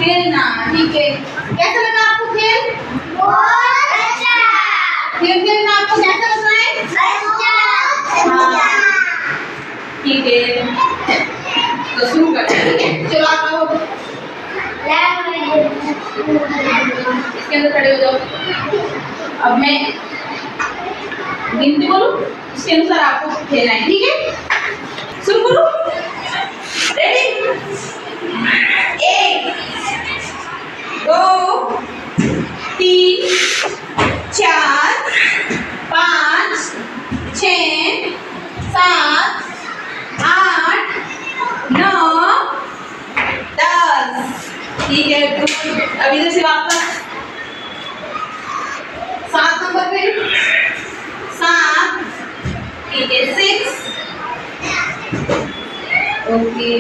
खेलना। ठीक है, कैसा लगा आपको खेल? बहुत अच्छा। खेल खेलना आपको कैसा लग रहा है? अच्छा। ठीक है, तो शुरू करते हैं। ठीक है, चलो आप आओ, इसके अंदर खड़े हो जाओ। अब मैं गिनती बोलूं, उसके अनुसार आपको खेलना है। ठीक है, शुरू करो। रेडी? 1 2 3 4 5 6 7 8 9 10। ठीक है, अब इधर से वापस 7 नंबर पे 7। ठीक है, 6। ओके,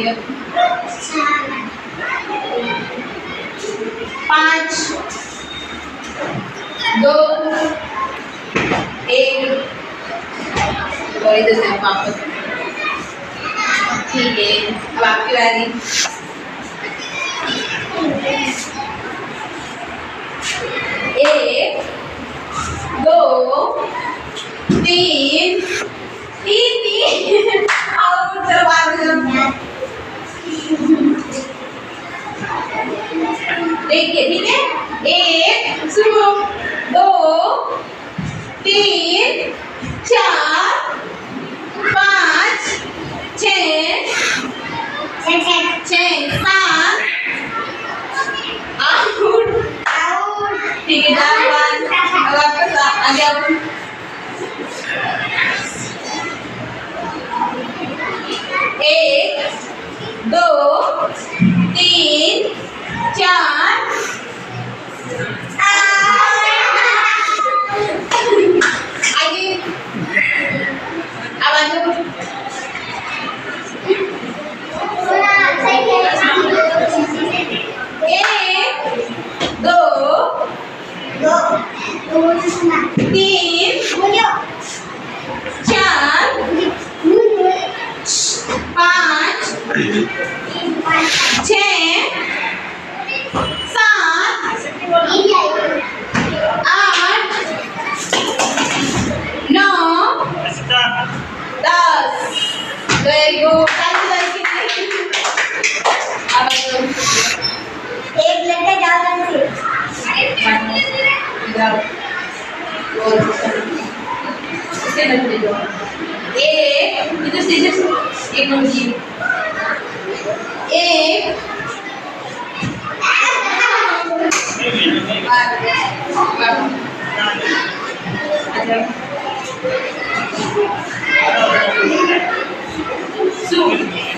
5 2 1 और इधर से वापस। ठीक है, अब आपकी बारी। 1 2 3 और चलो बाहर देखिए। ठीक है, 1 शुरू 2 3 4 5 6 7 आउट। ठीक है, अब आपका आगे आओ। 1 2 3 4 आगे अब आ जाओ। 1 2 3 4 5 6 7 8 9 10। Very good. एक लड़का जाओ से इधर से एक नंबर जी। 1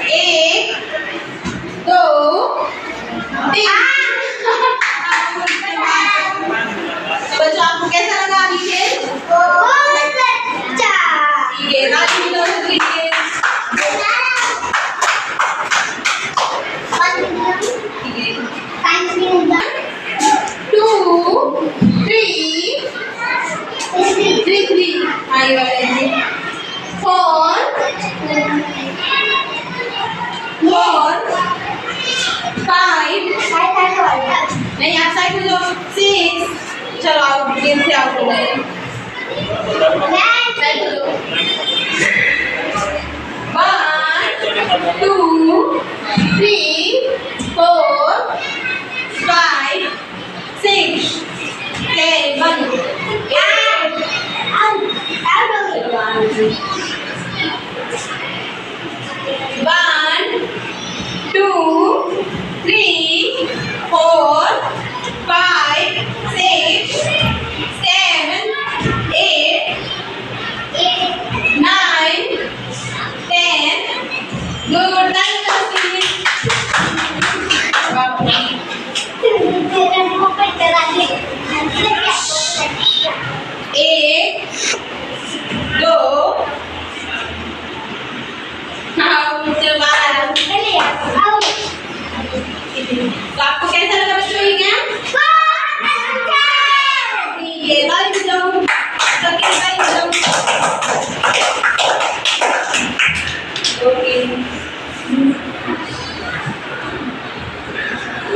1 2 3। बच्चों, आपको कैसा लगा अभी खेल? बहुत अच्छा। ठीक है, राजू की तरफ से लीजिए। ठीक है, 2 3 3 हाँ ये वाला लीजिए। 4 5 नहीं, आप साइड में जाओ। 6 चलो आओ, गेम से आउट हो गए। साइड में जाओ। 1 2 3 4 5 6 7 1 2 3 4 5 6 7 8 9 10। Good.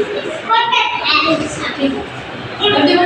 बहुत अच्छा अब देखो